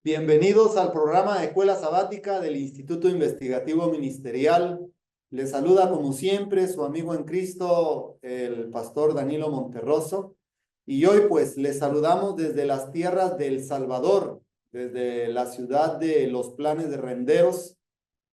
Bienvenidos al programa de Escuela Sabática del Instituto Investigativo Ministerial. Les saluda como siempre su amigo en Cristo, el pastor Danilo Monterroso. Y hoy pues les saludamos desde las tierras de El Salvador, desde la ciudad de Los Planes de Renderos.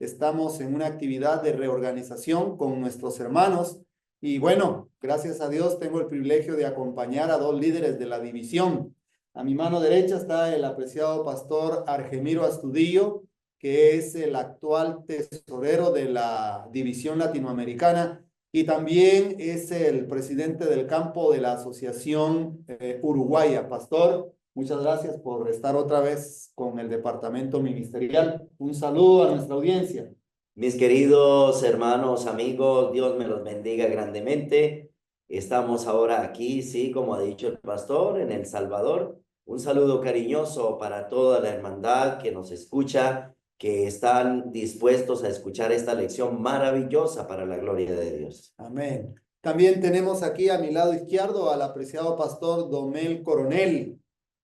Estamos en una actividad de reorganización con nuestros hermanos. Y bueno, gracias a Dios tengo el privilegio de acompañar a dos líderes de la división. A mi mano derecha está el apreciado pastor Argemiro Astudillo, que es el actual tesorero de la División Latinoamericana y también es el presidente del campo de la Asociación Uruguaya. Pastor, muchas gracias por estar otra vez con el departamento ministerial. Un saludo a nuestra audiencia. Mis queridos hermanos, amigos, Dios me los bendiga grandemente. Estamos ahora aquí, sí, como ha dicho el pastor, en El Salvador. Un saludo cariñoso para toda la hermandad que nos escucha, que están dispuestos a escuchar esta lección maravillosa para la gloria de Dios. Amén. También tenemos aquí a mi lado izquierdo al apreciado pastor Domel Coronel,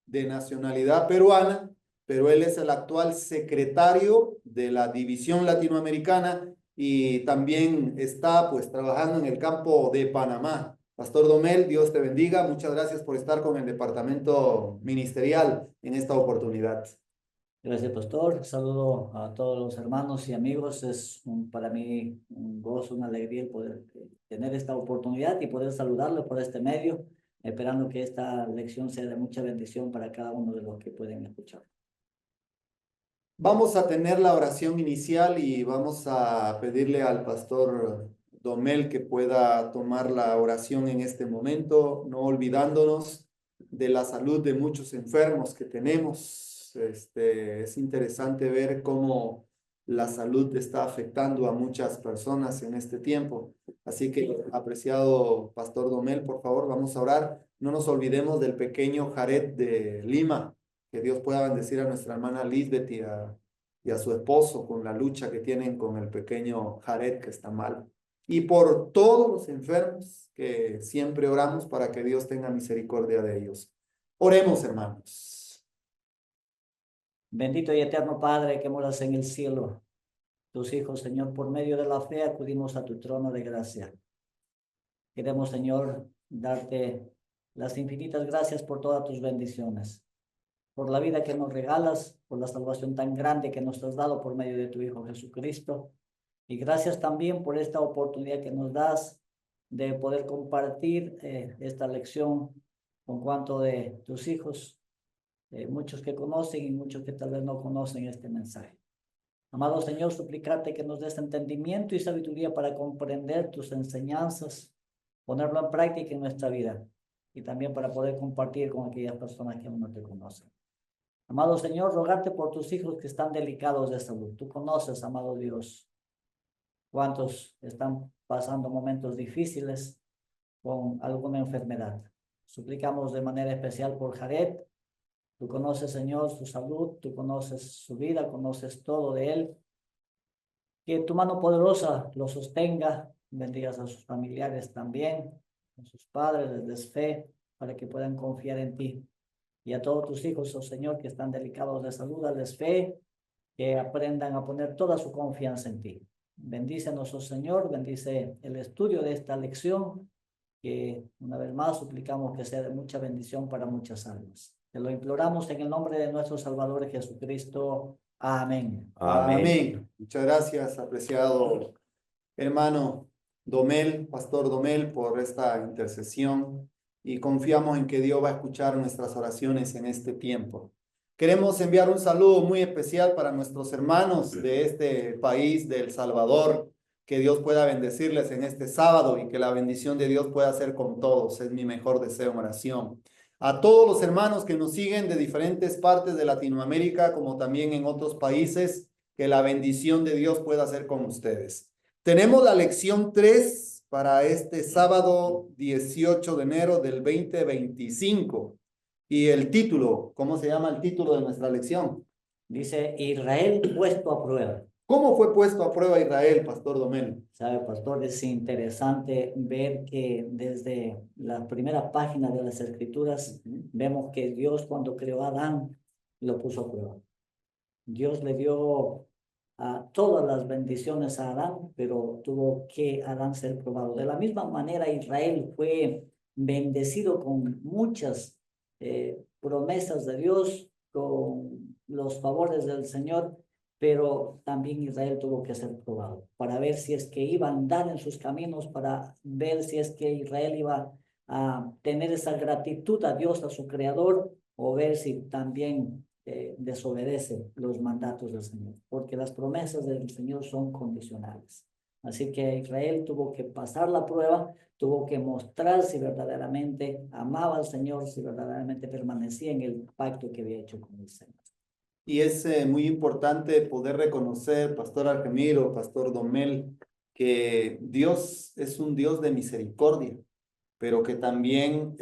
de nacionalidad peruana, pero él es el actual secretario de la División Latinoamericana y también está pues trabajando en el campo de Panamá. Pastor Domel, Dios te bendiga. Muchas gracias por estar con el departamento ministerial en esta oportunidad. Gracias, pastor. Saludo a todos los hermanos y amigos. Para mí un gozo, una alegría el poder tener esta oportunidad y poder saludarlos por este medio, esperando que esta lección sea de mucha bendición para cada uno de los que pueden escuchar. Vamos a tener la oración inicial y vamos a pedirle al pastor Domel que pueda tomar la oración en este momento, no olvidándonos de la salud de muchos enfermos que tenemos. Es interesante ver cómo la salud está afectando a muchas personas en este tiempo. Así que, apreciado pastor Domel, por favor, vamos a orar. No nos olvidemos del pequeño Jared de Lima. Que Dios pueda bendecir a nuestra hermana Lisbeth y a su esposo con la lucha que tienen con el pequeño Jared que está mal. Y por todos los enfermos que siempre oramos para que Dios tenga misericordia de ellos. Oremos, hermanos. Bendito y eterno Padre que moras en el cielo, tus hijos, Señor, por medio de la fe acudimos a tu trono de gracia. Queremos, Señor, darte las infinitas gracias por todas tus bendiciones, por la vida que nos regalas, por la salvación tan grande que nos has dado por medio de tu Hijo Jesucristo. Y gracias también por esta oportunidad que nos das de poder compartir esta lección con cuanto de tus hijos, muchos que conocen y muchos que tal vez no conocen este mensaje. Amado Señor, suplicarte que nos des entendimiento y sabiduría para comprender tus enseñanzas, ponerlo en práctica en nuestra vida y también para poder compartir con aquellas personas que aún no te conocen. Amado Señor, rogarte por tus hijos que están delicados de salud. Tú conoces, amado Dios, cuántos están pasando momentos difíciles con alguna enfermedad. Suplicamos de manera especial por Jared. Tú conoces, Señor, su salud, tú conoces su vida, conoces todo de él. Que tu mano poderosa lo sostenga, bendigas a sus familiares también, a sus padres, les des fe para que puedan confiar en ti. Y a todos tus hijos, oh Señor, que están delicados de salud, dales fe, que aprendan a poner toda su confianza en ti. Bendícenos, oh Señor, bendice el estudio de esta lección, que una vez más suplicamos que sea de mucha bendición para muchas almas. Te lo imploramos en el nombre de nuestro Salvador Jesucristo. Amén. Amén. Amén. Muchas gracias, apreciado hermano Domel, pastor Domel, por esta intercesión y confiamos en que Dios va a escuchar nuestras oraciones en este tiempo. Queremos enviar un saludo muy especial para nuestros hermanos de este país, de El Salvador. Que Dios pueda bendecirles en este sábado y que la bendición de Dios pueda ser con todos. Es mi mejor deseo en oración. A todos los hermanos que nos siguen de diferentes partes de Latinoamérica, como también en otros países, que la bendición de Dios pueda ser con ustedes. Tenemos la lección 3 para este sábado 18 de enero del 2025. Y el título, ¿cómo se llama el título de nuestra lección? Dice Israel puesto a prueba. ¿Cómo fue puesto a prueba Israel, pastor Domel? Sabe, pastor, es interesante ver que desde la primera página de las Escrituras vemos que Dios cuando creó a Adán lo puso a prueba. Dios le dio a todas las bendiciones a Adán, pero tuvo que Adán ser probado. De la misma manera, Israel fue bendecido con muchas promesas de Dios, con los favores del Señor, pero también Israel tuvo que ser probado para ver si es que iba a andar en sus caminos, para ver si es que Israel iba a tener esa gratitud a Dios, a su Creador, o ver si también desobedece los mandatos del Señor, porque las promesas del Señor son condicionales. Así que Israel tuvo que pasar la prueba, tuvo que mostrar si verdaderamente amaba al Señor, si verdaderamente permanecía en el pacto que había hecho con el Señor. Y es muy importante poder reconocer, Pastor Argemiro, Pastor Domel, que Dios es un Dios de misericordia, pero que también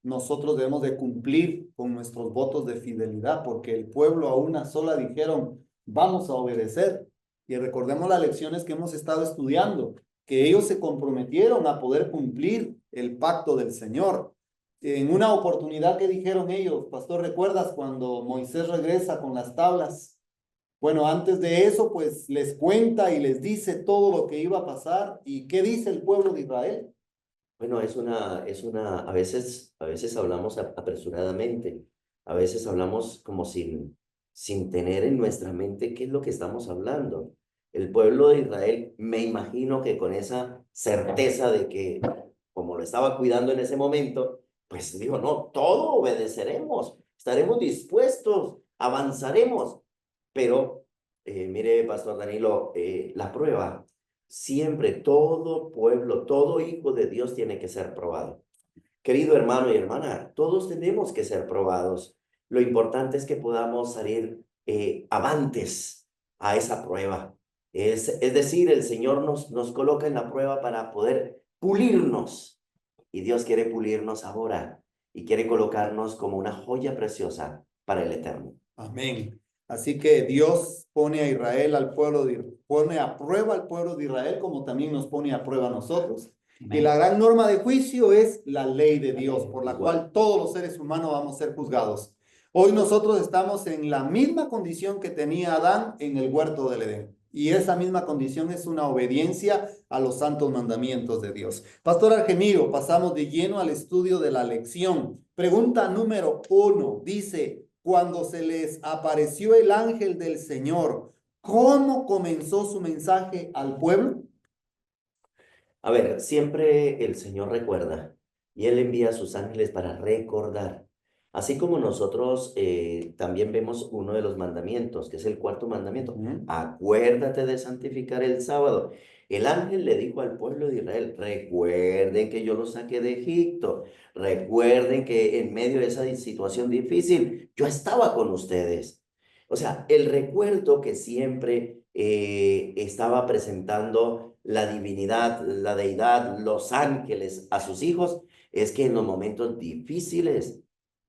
nosotros debemos de cumplir con nuestros votos de fidelidad, porque el pueblo a una sola dijeron, vamos a obedecer. Y recordemos las lecciones que hemos estado estudiando, que ellos se comprometieron a poder cumplir el pacto del Señor. En una oportunidad que dijeron ellos, Pastor, ¿recuerdas cuando Moisés regresa con las tablas? Bueno, antes de eso, pues les cuenta y les dice todo lo que iba a pasar. ¿Y qué dice el pueblo de Israel? Bueno, a veces hablamos apresuradamente, a veces hablamos como sin tener en nuestra mente qué es lo que estamos hablando. El pueblo de Israel, me imagino que con esa certeza de que, como lo estaba cuidando en ese momento, pues dijo, no, todo obedeceremos, estaremos dispuestos, avanzaremos. Pero, mire, Pastor Danilo, la prueba. Siempre todo pueblo, todo hijo de Dios tiene que ser probado. Querido hermano y hermana, todos tenemos que ser probados. Lo importante es que podamos salir avantes a esa prueba. Es decir, el Señor nos coloca en la prueba para poder pulirnos. Y Dios quiere pulirnos ahora y quiere colocarnos como una joya preciosa para el eterno. Amén. Así que Dios pone a Israel, pone a prueba al pueblo de Israel, como también nos pone a prueba a nosotros. Y la gran norma de juicio es la ley de Dios, por la cual todos los seres humanos vamos a ser juzgados. Hoy nosotros estamos en la misma condición que tenía Adán en el huerto del Edén. Y esa misma condición es una obediencia a los santos mandamientos de Dios. Pastor Argemiro, pasamos de lleno al estudio de la lección. Pregunta número 1, dice, cuando se les apareció el ángel del Señor, ¿cómo comenzó su mensaje al pueblo? A ver, siempre el Señor recuerda y Él envía a sus ángeles para recordar. Así como nosotros también vemos uno de los mandamientos, que es el cuarto mandamiento. Acuérdate de santificar el sábado. El ángel le dijo al pueblo de Israel, recuerden que yo los saqué de Egipto. Recuerden que en medio de esa situación difícil, yo estaba con ustedes. O sea, el recuerdo que siempre estaba presentando la divinidad, la deidad, los ángeles a sus hijos, es que en los momentos difíciles,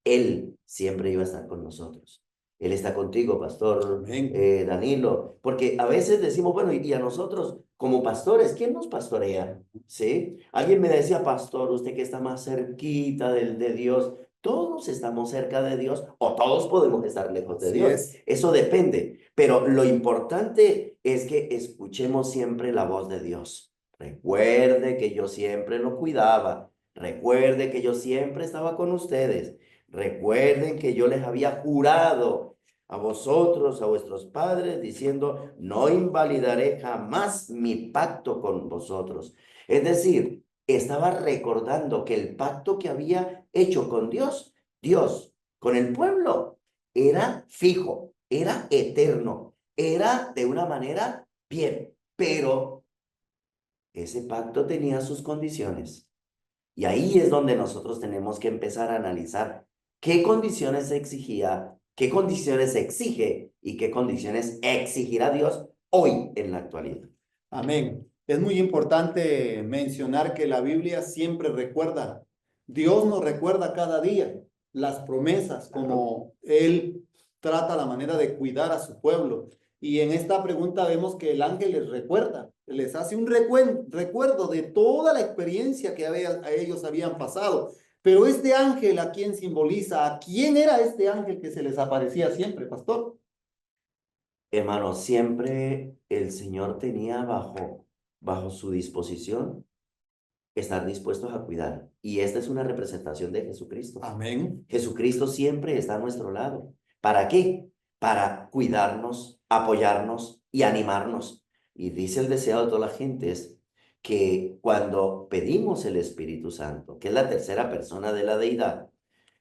Él siempre iba a estar con nosotros. Él está contigo, Pastor Danilo, porque a veces decimos, bueno, y a nosotros como pastores, ¿quién nos pastorea? ¿Sí? Alguien me decía, pastor, usted que está más cerquita de Dios, todos estamos cerca de Dios o todos podemos estar lejos de Dios. Eso depende, pero lo importante es que escuchemos siempre la voz de Dios. Recuerde que yo siempre lo cuidaba. Recuerde que yo siempre estaba con ustedes. Recuerden que yo les había jurado a vosotros, a vuestros padres, diciendo, no invalidaré jamás mi pacto con vosotros. Es decir, estaba recordando que el pacto que había hecho con Dios, Dios con el pueblo, era fijo, era eterno, era de una manera bien, pero ese pacto tenía sus condiciones. Y ahí es donde nosotros tenemos que empezar a analizar qué condiciones exigía, qué condiciones exige y qué condiciones exigirá Dios hoy en la actualidad. Amén. Es muy importante mencionar que la Biblia siempre recuerda, Dios nos recuerda cada día las promesas, como Él trata la manera de cuidar a su pueblo. Y en esta pregunta vemos que el ángel les recuerda, les hace un recuerdo de toda la experiencia que a ellos habían pasado. Pero este ángel, ¿a quién simboliza? ¿A quién era este ángel que se les aparecía siempre, pastor? Hermano, siempre el Señor tenía bajo su disposición estar dispuestos a cuidar. Y esta es una representación de Jesucristo. Amén. Jesucristo siempre está a nuestro lado. ¿Para qué? Para cuidarnos, apoyarnos y animarnos. Y dice el deseo de toda la gente es que cuando pedimos el Espíritu Santo, que es la tercera persona de la deidad,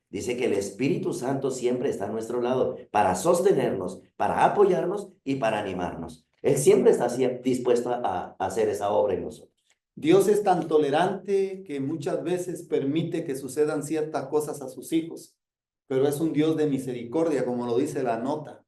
dice que el Espíritu Santo siempre está a nuestro lado para sostenernos, para apoyarnos y para animarnos. Él siempre está dispuesto a hacer esa obra en nosotros. Dios es tan tolerante que muchas veces permite que sucedan ciertas cosas a sus hijos, pero es un Dios de misericordia, como lo dice la nota.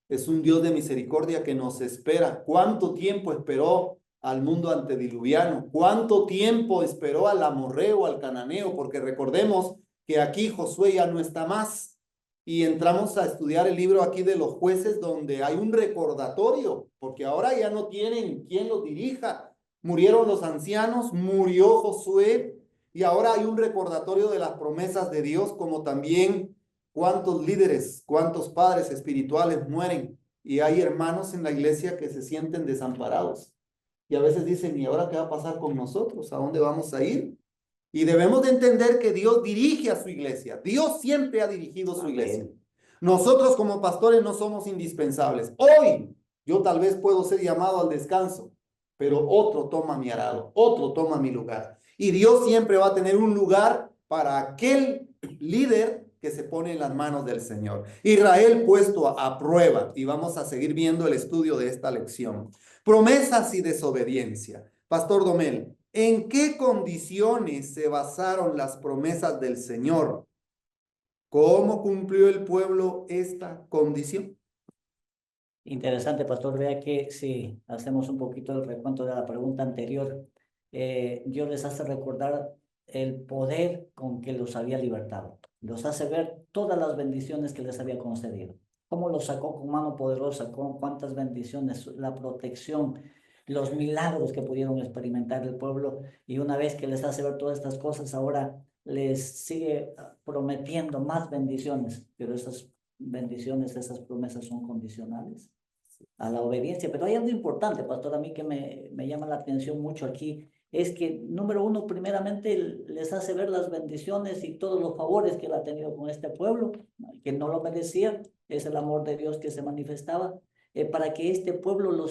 Es un Dios de misericordia que nos espera. ¿Cuánto tiempo esperó al mundo antediluviano? ¿Cuánto tiempo esperó al amorreo, al cananeo? Porque recordemos que aquí Josué ya no está más. Y entramos a estudiar el libro aquí de los jueces, donde hay un recordatorio, porque ahora ya no tienen quien los dirija. Murieron los ancianos, murió Josué, y ahora hay un recordatorio de las promesas de Dios, como también cuántos líderes, cuántos padres espirituales mueren. Y hay hermanos en la iglesia que se sienten desamparados. Y a veces dicen, ¿y ahora qué va a pasar con nosotros? ¿A dónde vamos a ir? Y debemos de entender que Dios dirige a su iglesia. Dios siempre ha dirigido su iglesia. Amén. Nosotros como pastores no somos indispensables. Hoy yo tal vez puedo ser llamado al descanso, pero otro toma mi arado, otro toma mi lugar. Y Dios siempre va a tener un lugar para aquel líder que se pone en las manos del Señor. Israel puesto a prueba, y vamos a seguir viendo el estudio de esta lección. Promesas y desobediencia. Pastor Domel, ¿en qué condiciones se basaron las promesas del Señor? ¿Cómo cumplió el pueblo esta condición? Interesante, pastor. Vea que si hacemos un poquito el recuento de la pregunta anterior, Dios les hace recordar el poder con que los había libertado. Los hace ver todas las bendiciones que les había concedido. Cómo los sacó con mano poderosa, con cuántas bendiciones, la protección, los milagros que pudieron experimentar el pueblo. Y una vez que les hace ver todas estas cosas, ahora les sigue prometiendo más bendiciones, pero esas bendiciones, esas promesas son condicionales a la obediencia. Pero hay algo importante, pastor, a mí que me llama la atención mucho aquí, es que, número uno, primeramente les hace ver las bendiciones y todos los favores que él ha tenido con este pueblo, que no lo merecía, es el amor de Dios que se manifestaba, para que este pueblo lo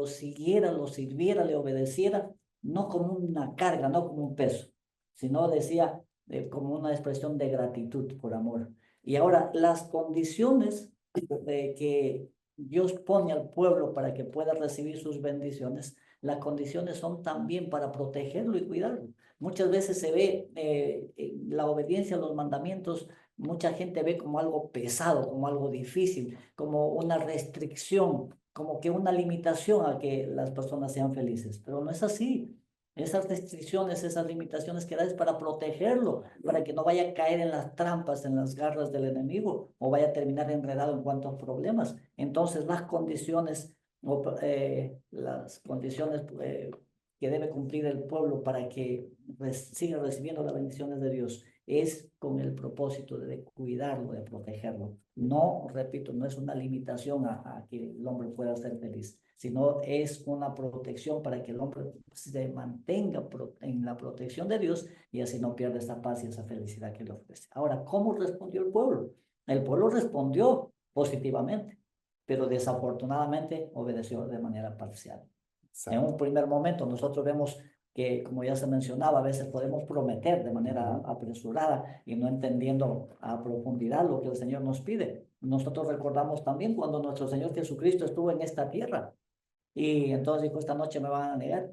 siguiera, lo sirviera, le obedeciera, no como una carga, no como un peso, sino decía como una expresión de gratitud por amor. Y ahora, las condiciones que Dios pone al pueblo para que pueda recibir sus bendiciones, las condiciones son también para protegerlo y cuidarlo. Muchas veces se ve la obediencia a los mandamientos, mucha gente ve como algo pesado, como algo difícil, como una restricción, como que una limitación a que las personas sean felices, pero no es así. Esas restricciones, esas limitaciones que da es para protegerlo, para que no vaya a caer en las trampas, en las garras del enemigo, o vaya a terminar enredado en cuantos problemas. Entonces, las condiciones que debe cumplir el pueblo para que siga recibiendo las bendiciones de Dios es con el propósito de cuidarlo, de protegerlo. No, repito, no es una limitación a que el hombre pueda ser feliz, sino es una protección para que el hombre se mantenga en la protección de Dios y así no pierda esa paz y esa felicidad que le ofrece. Ahora, ¿cómo respondió el pueblo? El pueblo respondió positivamente, pero desafortunadamente obedeció de manera parcial. En un primer momento nosotros vemos que, como ya se mencionaba, a veces podemos prometer de manera apresurada y no entendiendo a profundidad lo que el Señor nos pide. Nosotros recordamos también cuando nuestro Señor Jesucristo estuvo en esta tierra y entonces dijo, esta noche me van a negar.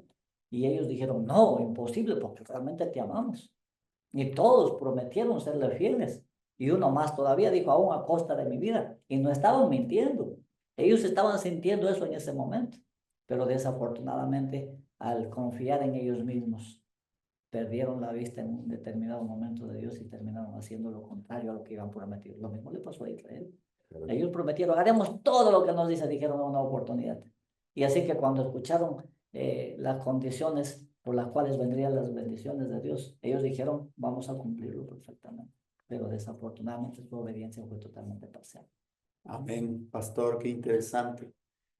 Y ellos dijeron, no, imposible, porque realmente te amamos. Y todos prometieron serle fieles. Y uno más todavía dijo, aún a costa de mi vida. Y no estaban mintiendo. Ellos estaban sintiendo eso en ese momento. Pero desafortunadamente, al confiar en ellos mismos, perdieron la vista en un determinado momento de Dios y terminaron haciendo lo contrario a lo que iban prometido. Lo mismo le pasó a Israel. Ellos prometieron, haremos todo lo que nos dice, dijeron una oportunidad. Y así que cuando escucharon las condiciones por las cuales vendrían las bendiciones de Dios, ellos dijeron, vamos a cumplirlo perfectamente. Pero desafortunadamente su obediencia fue totalmente parcial. Amén, pastor, qué interesante.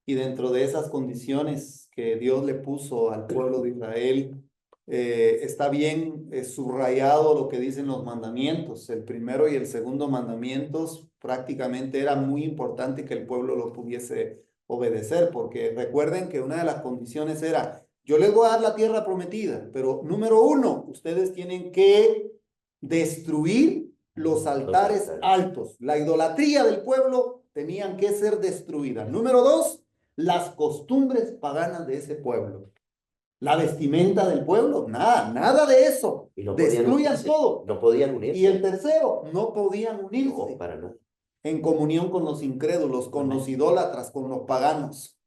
Y dentro de esas condiciones que Dios le puso al pueblo de Israel, está bien subrayado lo que dicen los mandamientos. El primero y el segundo mandamientos prácticamente era muy importante que el pueblo lo pudiese obedecer, porque recuerden que una de las condiciones era, yo les voy a dar la tierra prometida, pero número uno, ustedes tienen que destruir los altares altos. La idolatría del pueblo tenían que ser destruida. Número dos, las costumbres paganas de ese pueblo. La vestimenta del pueblo, nada de eso. Y no podían Destruyan unirse, todo. no podían Y unirse. el tercero, no podían unirse No, para nada. en comunión con los incrédulos, con los idólatras, con los paganos.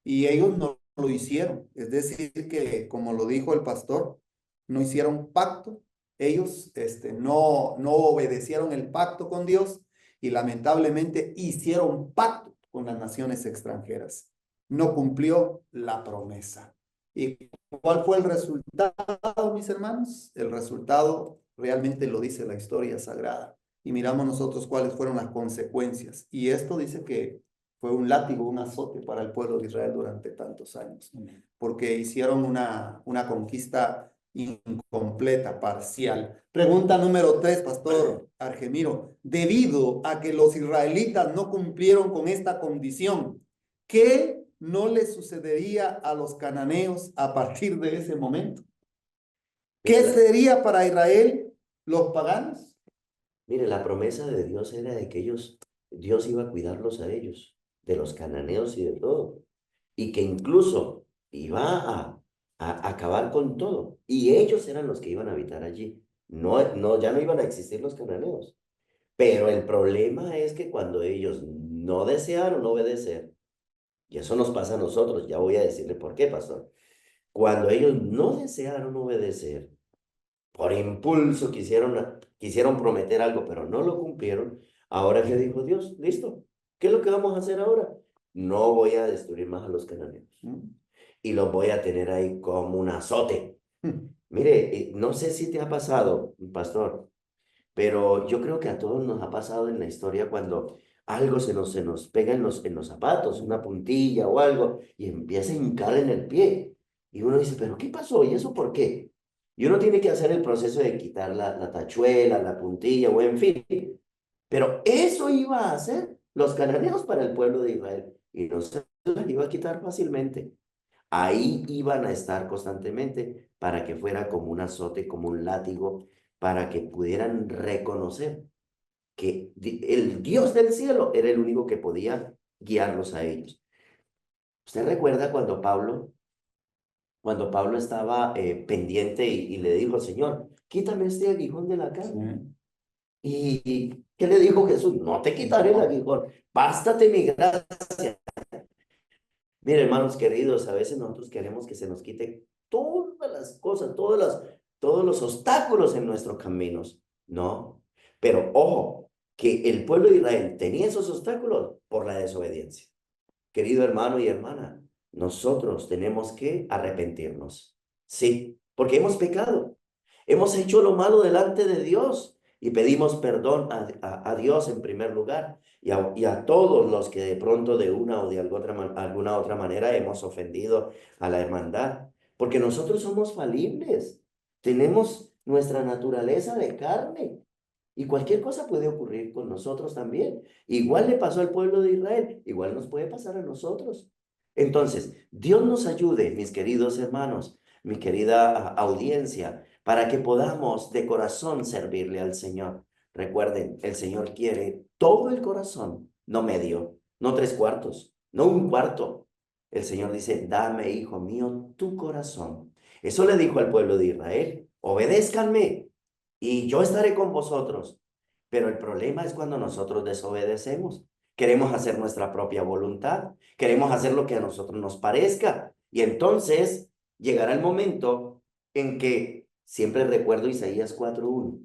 Y ellos no lo hicieron. Es decir, que como lo dijo el pastor, no hicieron pacto. Ellos no obedecieron el pacto con Dios y lamentablemente hicieron pacto con las naciones extranjeras. No cumplió la promesa. ¿Y cuál fue el resultado, mis hermanos? El resultado realmente lo dice la historia sagrada. Y miramos nosotros cuáles fueron las consecuencias. Y esto dice que fue un látigo, un azote para el pueblo de Israel durante tantos años, porque hicieron una conquista incompleta, parcial. Pregunta número 3, Pastor Argemiro. Debido a que los israelitas no cumplieron con esta condición, ¿qué no le sucedería a los cananeos a partir de ese momento? ¿Qué sería para Israel los paganos? Mire, la promesa de Dios era de que Dios iba a cuidarlos a ellos, de los cananeos y de todo, y que incluso iba a acabar con todo, y ellos eran los que iban a habitar allí. Ya no iban a existir los cananeos. Pero el problema es que cuando ellos no desearon obedecer, y eso nos pasa a nosotros, ya voy a decirle por qué, pastor. Cuando ellos no desearon obedecer, por impulso quisieron prometer algo, pero no lo cumplieron. Ahora, ¿qué dijo Dios? Listo. ¿Qué es lo que vamos a hacer ahora? No voy a destruir más a los cananeos. Y los voy a tener ahí como un azote. Mire, no sé si te ha pasado, pastor, pero yo creo que a todos nos ha pasado en la historia cuando algo se nos pega en los zapatos, una puntilla o algo, y empieza a hincar en el pie. Y uno dice, ¿pero qué pasó? ¿Y eso por qué? Y uno tiene que hacer el proceso de quitar la tachuela, la puntilla, o en fin. Pero eso iba a hacer los cananeos para el pueblo de Israel. Y no se las iba a quitar fácilmente. Ahí iban a estar constantemente para que fuera como un azote, como un látigo, para que pudieran reconocer que el Dios del cielo era el único que podía guiarlos a ellos. ¿Usted recuerda cuando Pablo estaba pendiente y le dijo al Señor, quítame este aguijón de la carne? ¿Y qué le dijo Jesús? No te quitaré el aguijón, bástate mi gracia. Mire, hermanos queridos, a veces nosotros queremos que se nos quite todas las cosas, todos los obstáculos en nuestros caminos. No, pero ojo, que el pueblo de Israel tenía esos obstáculos por la desobediencia. Querido hermano y hermana, nosotros tenemos que arrepentirnos. Sí, porque hemos pecado. Hemos hecho lo malo delante de Dios y pedimos perdón a Dios en primer lugar y a todos los que de pronto de una o de alguna otra manera hemos ofendido a la hermandad. Porque nosotros somos falibles. Tenemos nuestra naturaleza de carne. Y cualquier cosa puede ocurrir con nosotros también. Igual le pasó al pueblo de Israel, igual nos puede pasar a nosotros. Entonces, Dios nos ayude, mis queridos hermanos, mi querida audiencia, para que podamos de corazón servirle al Señor. Recuerden, el Señor quiere todo el corazón, no medio, no 3/4, no 1/4. El Señor dice, dame, hijo mío, tu corazón. Eso le dijo al pueblo de Israel, obedézcanme y yo estaré con vosotros. Pero el problema es cuando nosotros desobedecemos. Queremos hacer nuestra propia voluntad. Queremos hacer lo que a nosotros nos parezca. Y entonces llegará el momento en que siempre recuerdo Isaías 4:1.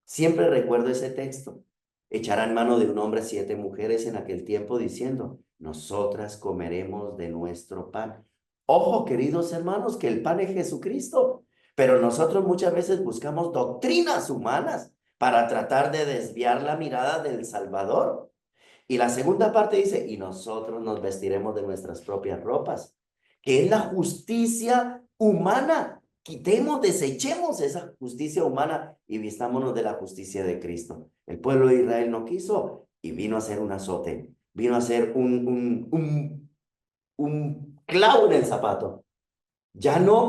Siempre recuerdo ese texto. Echarán mano de un hombre 7 mujeres en aquel tiempo diciendo, nosotras comeremos de nuestro pan. Ojo, queridos hermanos, que el pan es Jesucristo. Pero nosotros muchas veces buscamos doctrinas humanas para tratar de desviar la mirada del Salvador. Y la segunda parte dice, y nosotros nos vestiremos de nuestras propias ropas, que es la justicia humana. Quitemos, desechemos esa justicia humana y vistámonos de la justicia de Cristo. El pueblo de Israel no quiso y vino a ser un azote, vino a ser un clavo en el zapato. Ya no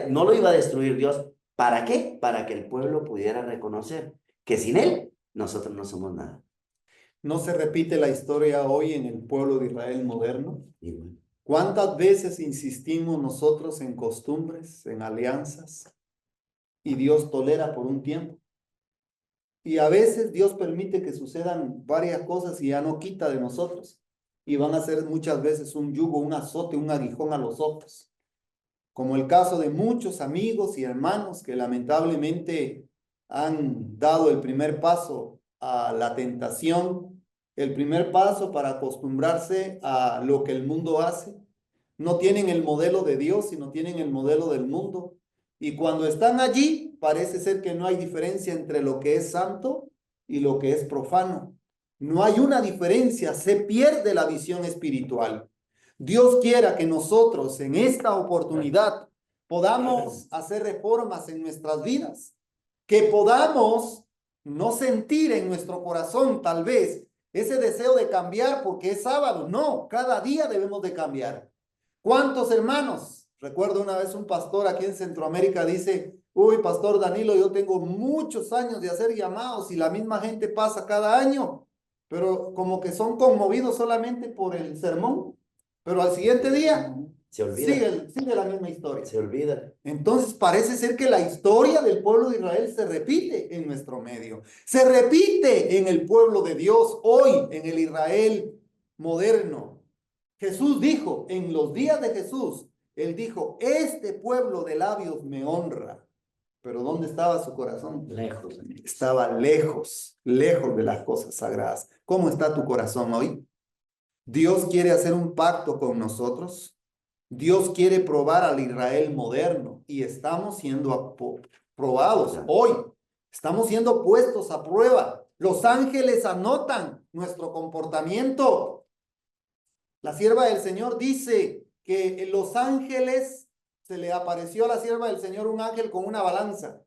lo iba a destruir Dios. ¿Para qué? Para que el pueblo pudiera reconocer que sin Él nosotros no somos nada. ¿No se repite la historia hoy en el pueblo de Israel moderno? Y bueno, ¿Cuántas veces insistimos nosotros en costumbres, en alianzas, y Dios tolera por un tiempo? Y a veces Dios permite que sucedan varias cosas y ya no quita de nosotros. Y van a ser muchas veces un yugo, un azote, un aguijón a los otros. Como el caso de muchos amigos y hermanos que lamentablemente han dado el primer paso a la tentación, el primer paso para acostumbrarse a lo que el mundo hace. No tienen el modelo de Dios, sino tienen el modelo del mundo. Y cuando están allí, parece ser que no hay diferencia entre lo que es santo y lo que es profano. No hay una diferencia, se pierde la visión espiritual. Dios quiera que nosotros en esta oportunidad podamos hacer reformas en nuestras vidas, que podamos no sentir en nuestro corazón tal vez ese deseo de cambiar porque es sábado. No, cada día debemos de cambiar. ¿Cuántos hermanos? Recuerdo una vez un pastor aquí en Centroamérica dice, uy, pastor Danilo, yo tengo muchos años de hacer llamados y la misma gente pasa cada año, pero como que son conmovidos solamente por el sermón, pero al siguiente día se olvida. sigue la misma historia. Se olvida. Entonces parece ser que la historia del pueblo de Israel se repite en nuestro medio, se repite en el pueblo de Dios hoy, en el Israel moderno. Jesús dijo, en los días de Jesús, él dijo, este pueblo de labios me honra. Pero ¿dónde estaba su corazón? Lejos. Estaba lejos, lejos de las cosas sagradas. ¿Cómo está tu corazón hoy? Dios quiere hacer un pacto con nosotros. Dios quiere probar al Israel moderno y estamos siendo probados hoy. Estamos siendo puestos a prueba. Los ángeles anotan nuestro comportamiento. La sierva del Señor dice que en los ángeles se le apareció a la sierva del Señor un ángel con una balanza,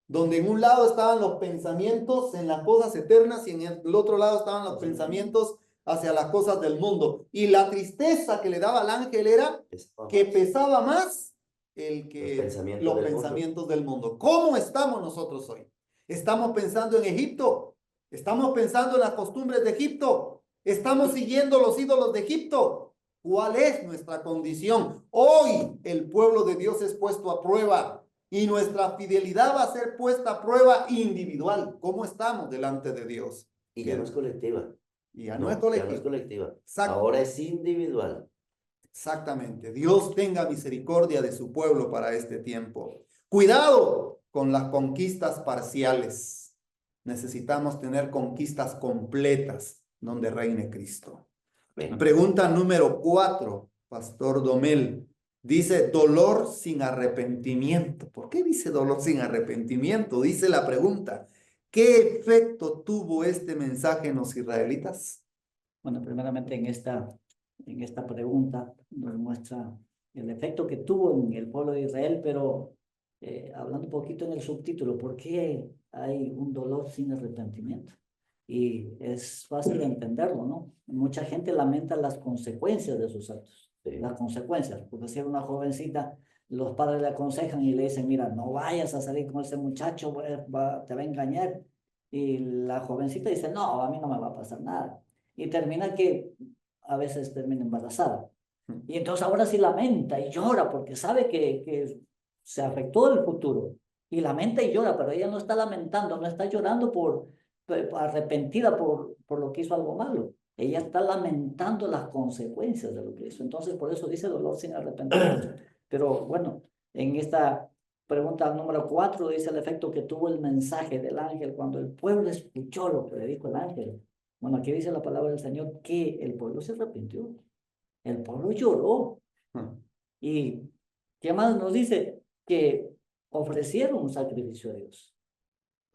donde en un lado estaban los pensamientos en las cosas eternas y en el otro lado estaban los pensamientos hacia las cosas del mundo. Y la tristeza que le daba al ángel era que pesaba más los pensamientos del mundo. ¿Cómo estamos nosotros hoy? ¿Estamos pensando en Egipto? ¿Estamos pensando en las costumbres de Egipto? ¿Estamos siguiendo los ídolos de Egipto? ¿Cuál es nuestra condición? Hoy el pueblo de Dios es puesto a prueba y nuestra fidelidad va a ser puesta a prueba individual. ¿Cómo estamos delante de Dios? Y ya no es colectiva. Y ya no es colectiva. Ya no es colectiva. Ahora es individual. Exactamente. Dios tenga misericordia de su pueblo para este tiempo. Cuidado con las conquistas parciales. Necesitamos tener conquistas completas donde reine Cristo. Bueno. Pregunta número 4, Pastor Domel. Dice dolor sin arrepentimiento. ¿Por qué dice dolor sin arrepentimiento? Dice la pregunta. ¿Qué efecto tuvo este mensaje en los israelitas? Bueno, primeramente en esta pregunta nos muestra el efecto que tuvo en el pueblo de Israel, pero hablando un poquito en el subtítulo, ¿por qué hay un dolor sin arrepentimiento? Y es fácil de entenderlo, ¿no? Mucha gente lamenta las consecuencias de sus actos, las consecuencias, porque si era una jovencita, los padres le aconsejan y le dicen, mira, no vayas a salir con ese muchacho, te va a engañar. Y la jovencita dice, no, a mí no me va a pasar nada. Y termina que a veces termina embarazada. Y entonces ahora sí lamenta y llora porque sabe que se afectó el futuro. Y lamenta y llora, pero ella no está lamentando, no está llorando arrepentida por lo que hizo algo malo. Ella está lamentando las consecuencias de lo que hizo. Entonces por eso dice dolor sin arrepentimiento. Pero bueno, en esta pregunta número 4 dice el efecto que tuvo el mensaje del ángel cuando el pueblo escuchó lo que le dijo el ángel. Bueno, aquí dice la palabra del Señor que el pueblo se arrepintió. El pueblo lloró. ¿Y qué más nos dice? Que ofrecieron un sacrificio a Dios.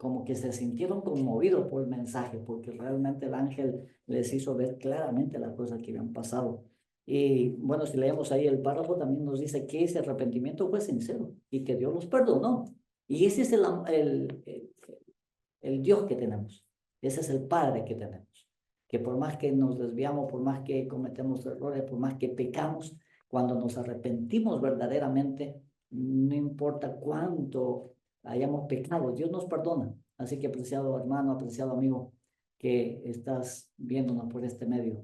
como que se sintieron conmovidos por el mensaje, porque realmente el ángel les hizo ver claramente las cosas que habían pasado. Y bueno, si leemos ahí el párrafo, también nos dice que ese arrepentimiento fue sincero y que Dios los perdonó. Y ese es el Dios que tenemos. Ese es el Padre que tenemos. Que por más que nos desviamos, por más que cometemos errores, por más que pecamos, cuando nos arrepentimos verdaderamente, no importa cuánto hayamos pecado, Dios nos perdona. Así que, apreciado hermano, apreciado amigo, que estás viéndonos por este medio,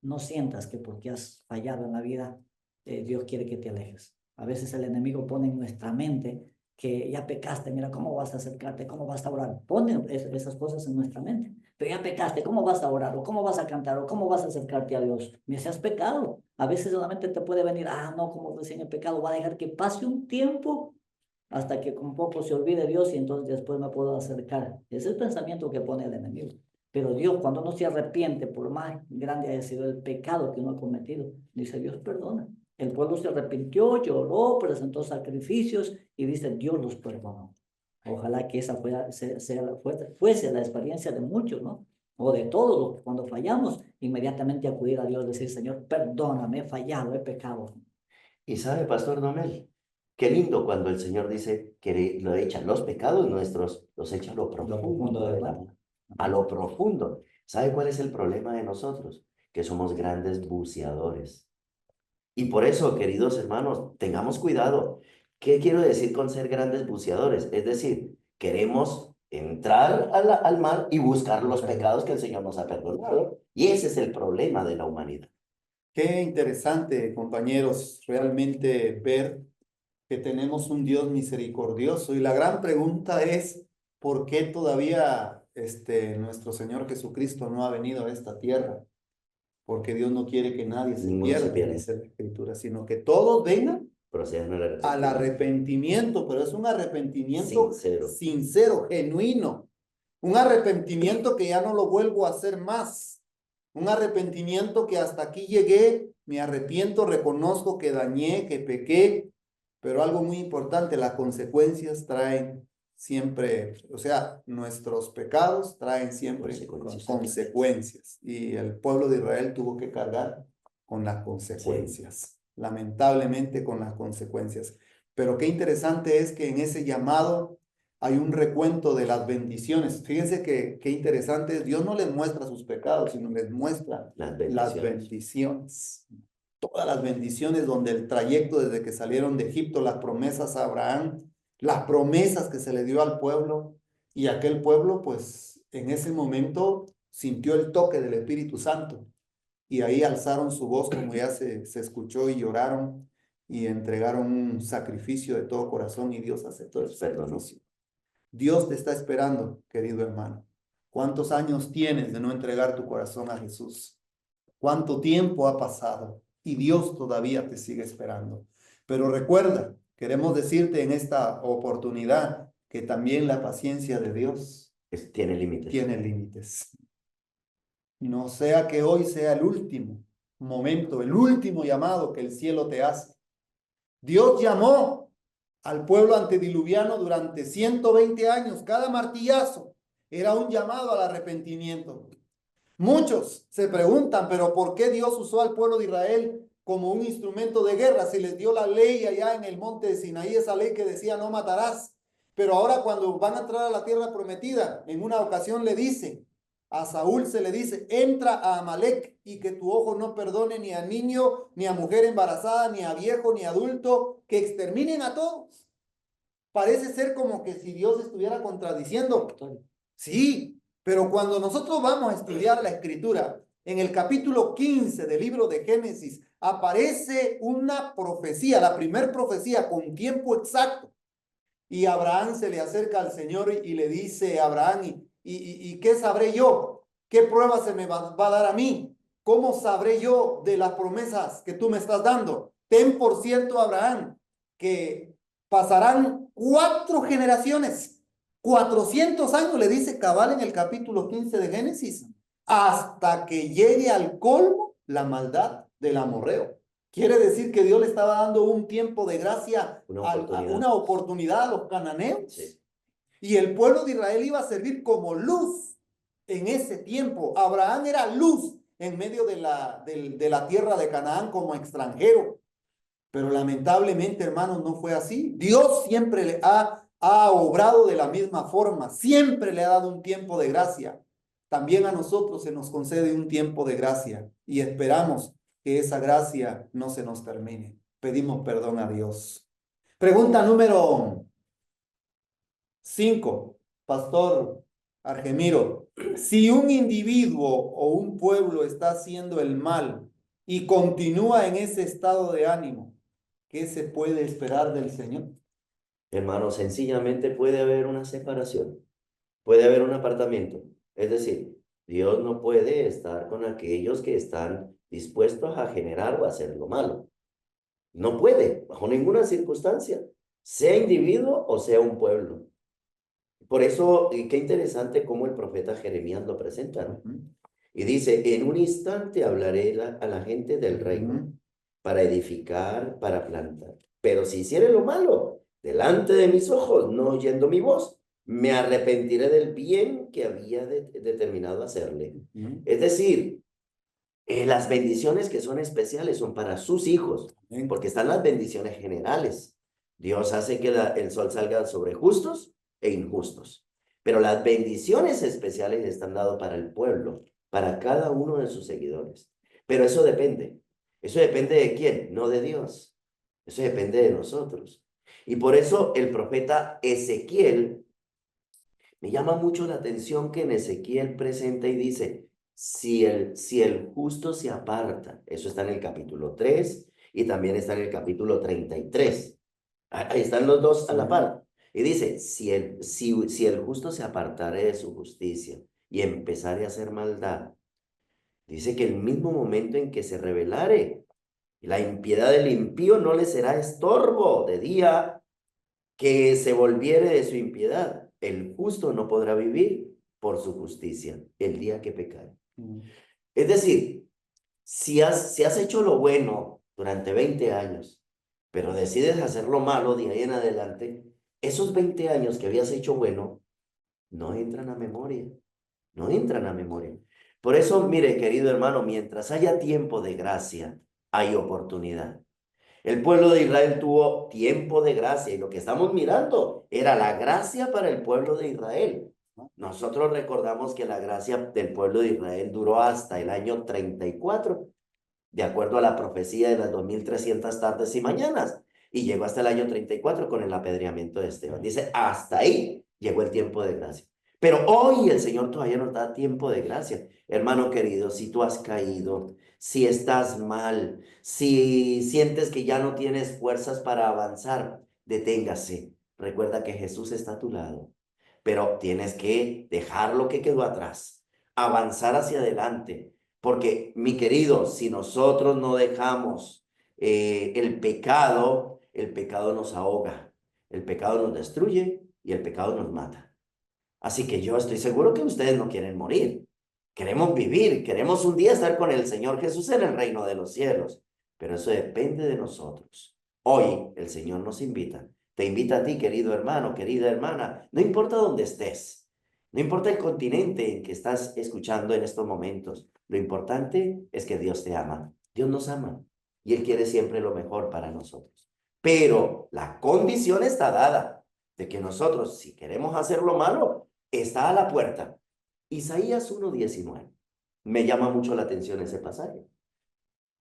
no sientas que porque has fallado en la vida, Dios quiere que te alejes. A veces el enemigo pone en nuestra mente que ya pecaste, mira, ¿cómo vas a acercarte? ¿Cómo vas a orar? Pone esas cosas en nuestra mente. Pero ya pecaste, ¿cómo vas a orar? ¿O cómo vas a cantar? ¿O cómo vas a acercarte a Dios? Mira, si has pecado. A veces solamente te puede venir, no, como recién he pecado, va a dejar que pase un tiempo hasta que un poco se olvide Dios y entonces después me puedo acercar. Es el pensamiento que pone el enemigo. Pero Dios, cuando uno se arrepiente, por más grande haya sido el pecado que uno ha cometido, dice, Dios perdona. El pueblo se arrepintió, lloró, presentó sacrificios y dice, Dios los perdonó. Ojalá que esa fuese la experiencia de muchos, ¿no? O de todos, cuando fallamos, inmediatamente acudir a Dios y decir, Señor, perdóname, he fallado, he pecado. Y sabe, Pastor Domel, qué lindo cuando el Señor dice que lo echan los pecados nuestros, los echa a lo profundo del mar, a lo profundo. ¿Sabe cuál es el problema de nosotros? Que somos grandes buceadores. Y por eso, queridos hermanos, tengamos cuidado. ¿Qué quiero decir con ser grandes buceadores? Es decir, queremos entrar al mar y buscar los pecados que el Señor nos ha perdonado. Y ese es el problema de la humanidad. Qué interesante, compañeros, realmente ver que tenemos un Dios misericordioso. Y la gran pregunta es, ¿por qué todavía nuestro Señor Jesucristo no ha venido a esta tierra? Porque Dios no quiere que nadie se Ninguno se pierda, pierda. dice la Escritura, sino que todos vengan Procedan al arrepentimiento, pero es un arrepentimiento sincero, genuino. Un arrepentimiento que ya no lo vuelvo a hacer más. Un arrepentimiento que hasta aquí llegué, me arrepiento, reconozco que dañé, que pequé, pero algo muy importante, las consecuencias traen siempre, o sea, nuestros pecados traen siempre consecuencias. Y el pueblo de Israel tuvo que cargar con las consecuencias, lamentablemente con las consecuencias. Pero qué interesante es que en ese llamado hay un recuento de las bendiciones. Fíjense que qué interesante es, Dios no les muestra sus pecados, sino les muestra las bendiciones. Todas las bendiciones donde el trayecto desde que salieron de Egipto, las promesas a Abraham, las promesas que se le dio al pueblo, y aquel pueblo pues en ese momento sintió el toque del Espíritu Santo y ahí alzaron su voz como ya se escuchó y lloraron y entregaron un sacrificio de todo corazón y Dios aceptó el sacrificio. Dios te está esperando, querido hermano. ¿Cuántos años tienes de no entregar tu corazón a Jesús? ¿Cuánto tiempo ha pasado? Y Dios todavía te sigue esperando. Pero recuerda, queremos decirte en esta oportunidad que también la paciencia de Dios tiene límites. Tiene límites. No sea que hoy sea el último momento, el último llamado que el cielo te hace. Dios llamó al pueblo antediluviano durante 120 años. Cada martillazo era un llamado al arrepentimiento. Muchos se preguntan, pero ¿por qué Dios usó al pueblo de Israel como un instrumento de guerra? Si les dio la ley allá en el monte de Sinaí, esa ley que decía no matarás. Pero ahora cuando van a entrar a la tierra prometida, en una ocasión le dice, a Saúl se le dice, entra a Amalek y que tu ojo no perdone ni a niño, ni a mujer embarazada, ni a viejo, ni a adulto, que exterminen a todos. Parece ser como que si Dios estuviera contradiciendo. Sí, pero cuando nosotros vamos a estudiar la Escritura, en el capítulo 15 del libro de Génesis, aparece una profecía, la primer profecía con tiempo exacto. Y Abraham se le acerca al Señor y le dice, Abraham, ¿y qué sabré yo? ¿Qué prueba se me va a dar a mí? ¿Cómo sabré yo de las promesas que tú me estás dando? Ten por cierto, Abraham, que pasarán 4 generaciones, 400 años, le dice cabal en el capítulo 15 de Génesis, hasta que llegue al colmo la maldad del amorreo. Quiere decir que Dios le estaba dando un tiempo de gracia, una oportunidad a los cananeos. Sí. Y el pueblo de Israel iba a servir como luz en ese tiempo. Abraham era luz en medio de la tierra de Canaán como extranjero. Pero lamentablemente, hermanos, no fue así. Dios siempre le ha obrado de la misma forma. Siempre le ha dado un tiempo de gracia. También a nosotros se nos concede un tiempo de gracia y esperamos que esa gracia no se nos termine. Pedimos perdón a Dios. Pregunta número 5, Pastor Argemiro. Si un individuo o un pueblo está haciendo el mal y continúa en ese estado de ánimo, ¿qué se puede esperar del Señor? Hermano, sencillamente puede haber una separación, puede haber un apartamiento. Es decir, Dios no puede estar con aquellos que están dispuestos a generar o a hacer lo malo. No puede, bajo ninguna circunstancia, sea individuo o sea un pueblo. Por eso, qué interesante cómo el profeta Jeremías lo presenta, ¿no? Y dice, en un instante hablaré a la gente del reino para edificar, para plantar. Pero si hiciere lo malo delante de mis ojos, no oyendo mi voz, me arrepentiré del bien que había determinado hacerle. Es decir, las bendiciones que son especiales son para sus hijos, porque están las bendiciones generales. Dios hace que el sol salga sobre justos e injustos. Pero las bendiciones especiales están dadas para el pueblo, para cada uno de sus seguidores. Pero eso depende. Eso depende de quién, no de Dios. Eso depende de nosotros. Y por eso el profeta Ezequiel, me llama mucho la atención que en Ezequiel presenta y dice, si el justo se aparta, eso está en el capítulo 3 y también está en el capítulo 33. Ahí están los dos a la par. Y dice, si el justo se apartare de su justicia y empezare a hacer maldad, dice que el mismo momento en que se rebelare, la impiedad del impío no le será estorbo de día que se volviere de su impiedad. El justo no podrá vivir por su justicia el día que pecare. Es decir, si has hecho lo bueno durante 20 años, pero decides hacer lo malo de ahí en adelante, esos 20 años que habías hecho bueno no entran a memoria, no entran a memoria. Por eso, mire, querido hermano, mientras haya tiempo de gracia, hay oportunidad. El pueblo de Israel tuvo tiempo de gracia y lo que estamos mirando era la gracia para el pueblo de Israel. Nosotros recordamos que la gracia del pueblo de Israel duró hasta el año 34, de acuerdo a la profecía de las 2300 tardes y mañanas, y llegó hasta el año 34 con el apedreamiento de Esteban. Dice, hasta ahí llegó el tiempo de gracia. Pero hoy el Señor todavía nos da tiempo de gracia. Hermano querido, si tú has caído, si estás mal, si sientes que ya no tienes fuerzas para avanzar, deténgase. Recuerda que Jesús está a tu lado, pero tienes que dejar lo que quedó atrás, avanzar hacia adelante, porque mi querido, si nosotros no dejamos el pecado nos ahoga, el pecado nos destruye y el pecado nos mata. Así que yo estoy seguro que ustedes no quieren morir. Queremos vivir, queremos un día estar con el Señor Jesús en el reino de los cielos. Pero eso depende de nosotros. Hoy el Señor nos invita. Te invita a ti, querido hermano, querida hermana. No importa dónde estés. No importa el continente en que estás escuchando en estos momentos. Lo importante es que Dios te ama. Dios nos ama. Y Él quiere siempre lo mejor para nosotros. Pero la condición está dada de que nosotros, si queremos hacer lo malo, está a la puerta. Isaías 1:19. Me llama mucho la atención ese pasaje.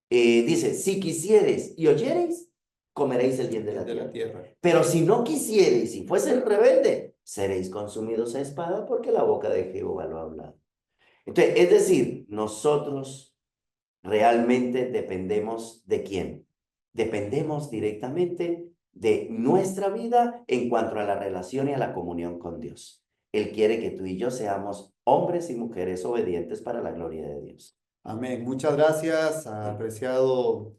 Dice, si quisiereis y oyereis, comeréis el bien de la tierra. Pero si no quisiereis y fueseis rebelde, seréis consumidos a espada porque la boca de Jehová lo ha hablado. Entonces, es decir, nosotros realmente dependemos ¿de quién? Dependemos directamente de nuestra vida en cuanto a la relación y a la comunión con Dios. Él quiere que tú y yo seamos hombres y mujeres obedientes para la gloria de Dios. Amén. Muchas gracias, apreciado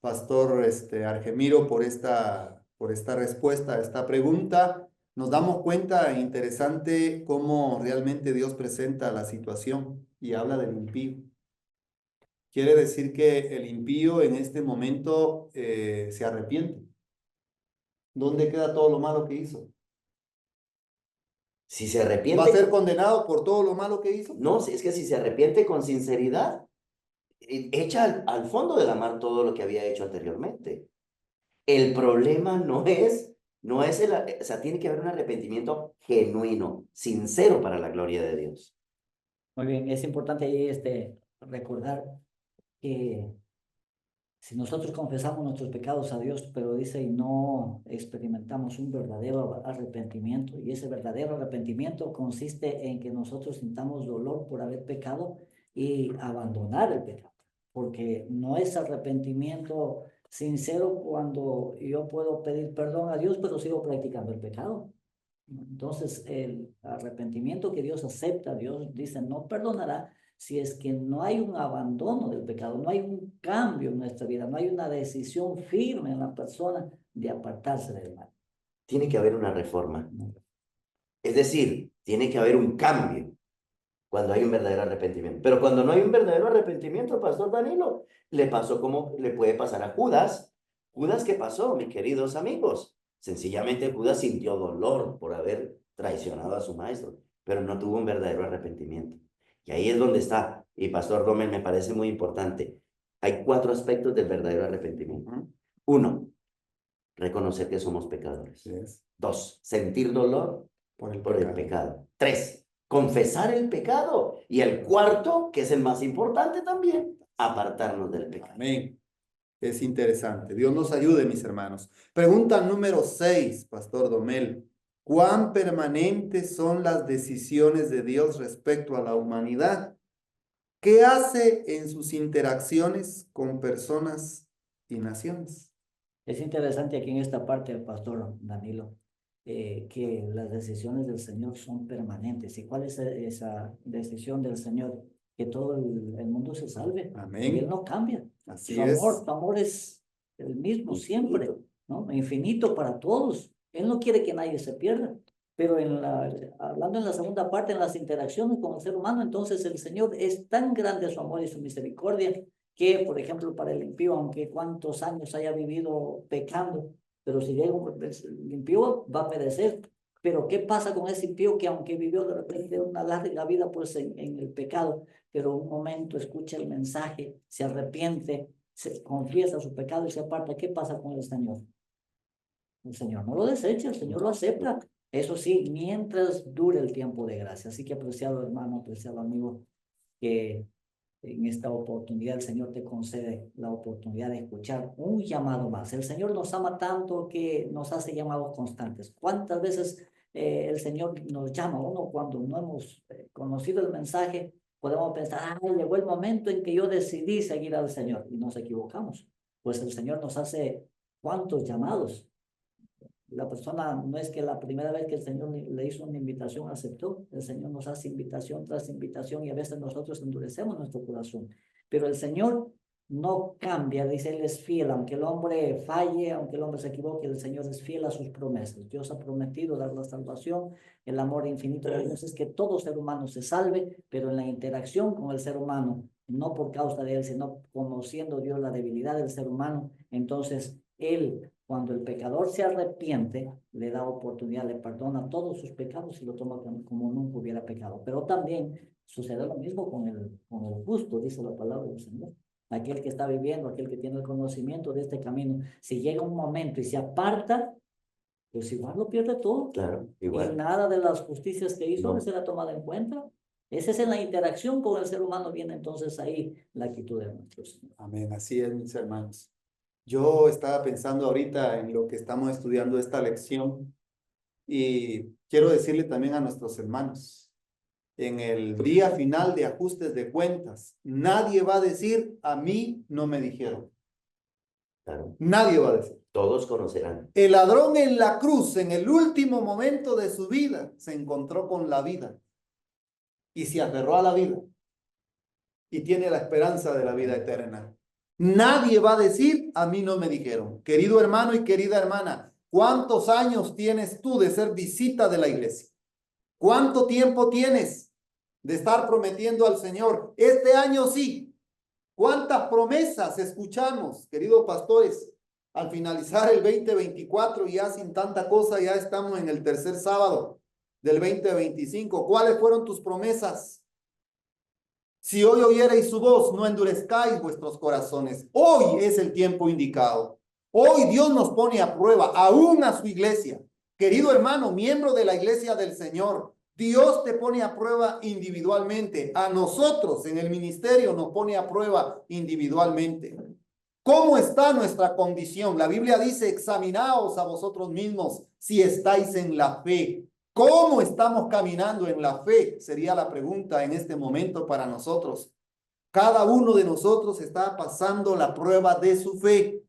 Pastor Argemiro, por esta respuesta a esta pregunta. Nos damos cuenta, interesante, cómo realmente Dios presenta la situación y habla del impío. Quiere decir que el impío en este momento se arrepiente. ¿Dónde queda todo lo malo que hizo? Si se ¿Va a arrepiente, ser condenado por todo lo malo que hizo? no, es que si se arrepiente con sinceridad, echa al fondo de la mar todo lo que había hecho anteriormente. El problema no es o sea, tiene que haber un arrepentimiento genuino, sincero para la gloria de Dios. Muy bien, es importante ahí recordar que si nosotros confesamos nuestros pecados a Dios, pero dice, y no experimentamos un verdadero arrepentimiento, y ese verdadero arrepentimiento consiste en que nosotros sintamos dolor por haber pecado y abandonar el pecado, porque no es arrepentimiento sincero cuando yo puedo pedir perdón a Dios, pero sigo practicando el pecado. Entonces, el arrepentimiento que Dios acepta, Dios dice, no perdonará si es que no hay un abandono del pecado, no hay un cambio en nuestra vida, no hay una decisión firme en la persona de apartarse del mal. Tiene que haber una reforma. Es decir, tiene que haber un cambio cuando hay un verdadero arrepentimiento. Pero cuando no hay un verdadero arrepentimiento, Pastor Danilo, le pasó como le puede pasar a Judas. Judas, ¿qué pasó, mis queridos amigos? Sencillamente Judas sintió dolor por haber traicionado a su maestro, pero no tuvo un verdadero arrepentimiento. Y ahí es donde está, y Pastor Rommel me parece muy importante. Hay 4 aspectos del verdadero arrepentimiento. 1, reconocer que somos pecadores. Yes. 2, sentir dolor Por el pecado. 3, confesar el pecado. Y el 4, que es el más importante también, apartarnos del pecado. Amén. Es interesante. Dios nos ayude, mis hermanos. Pregunta número 6, Pastor Domel. ¿Cuán permanentes son las decisiones de Dios respecto a la humanidad? ¿Qué hace en sus interacciones con personas y naciones? Es interesante aquí en esta parte del pastor Danilo, que las decisiones del Señor son permanentes. ¿Y cuál es esa decisión del Señor? Que todo el mundo se salve. Amén. Y Él no cambia. Así Su es. amor es el mismo siempre, ¿no? Infinito para todos. Él no quiere que nadie se pierda. Pero hablando en la segunda parte, en las interacciones con el ser humano, entonces el Señor es tan grande su amor y su misericordia que, por ejemplo, para el impío, aunque cuántos años haya vivido pecando, pero si llega el impío va a perecer. Pero ¿qué pasa con ese impío que aunque vivió de repente una larga vida pues en el pecado, pero un momento escucha el mensaje, se arrepiente, se confiesa su pecado y se aparta? ¿Qué pasa con el Señor? El Señor no lo desecha, el Señor lo acepta. Eso sí, mientras dure el tiempo de gracia. Así que, apreciado hermano, apreciado amigo, que en esta oportunidad el Señor te concede la oportunidad de escuchar un llamado más. El Señor nos ama tanto que nos hace llamados constantes. ¿Cuántas veces el Señor nos llama? Uno, cuando no hemos conocido el mensaje, podemos pensar, ah, llegó el momento en que yo decidí seguir al Señor, y nos equivocamos. Pues el Señor nos hace cuántos llamados. La persona no es que la primera vez que el Señor le hizo una invitación aceptó. El Señor nos hace invitación tras invitación y a veces nosotros endurecemos nuestro corazón. Pero el Señor no cambia, dice, Él es fiel. Aunque el hombre falle, aunque el hombre se equivoque, el Señor es fiel a sus promesas. Dios ha prometido dar la salvación. El amor infinito de Dios es que todo ser humano se salve, pero en la interacción con el ser humano, no por causa de Él, sino conociendo Dios la debilidad del ser humano, entonces Él, cuando el pecador se arrepiente, le da oportunidad, le perdona todos sus pecados y lo toma como nunca hubiera pecado. Pero también sucede lo mismo con el justo, dice la palabra del Señor. Aquel que está viviendo, aquel que tiene el conocimiento de este camino, si llega un momento y se aparta, pues igual lo pierde todo. Claro, Y igual. nada de las justicias que hizo No. será tomada en cuenta. Esa es en la interacción con el ser humano, viene entonces ahí la actitud de nuestro Señor. Amén. Así es, mis hermanos. Yo estaba pensando ahorita en lo que estamos estudiando esta lección y quiero decirle también a nuestros hermanos, en el día final de ajustes de cuentas, nadie va a decir, a mí no me dijeron. Claro. Nadie va a decir. Todos conocerán. El ladrón en la cruz, en el último momento de su vida, se encontró con la vida y se aferró a la vida y tiene la esperanza de la vida eterna. Nadie va a decir, a mí no me dijeron. Querido hermano y querida hermana, ¿cuántos años tienes tú de ser visita de la iglesia? ¿Cuánto tiempo tienes de estar prometiendo al Señor? Este año sí. ¿Cuántas promesas escuchamos, queridos pastores? Al finalizar el 2024, ya sin tanta cosa, ya estamos en el tercer sábado. del 2025. ¿Cuáles fueron tus promesas? Si hoy oyereis su voz, no endurezcáis vuestros corazones. Hoy es el tiempo indicado. Hoy Dios nos pone a prueba, aún a su iglesia. Querido hermano, miembro de la iglesia del Señor, Dios te pone a prueba individualmente. A nosotros en el ministerio nos pone a prueba individualmente. ¿Cómo está nuestra condición? La Biblia dice, examinaos a vosotros mismos si estáis en la fe. ¿Cómo estamos caminando en la fe? Sería la pregunta en este momento para nosotros. Cada uno de nosotros está pasando la prueba de su fe.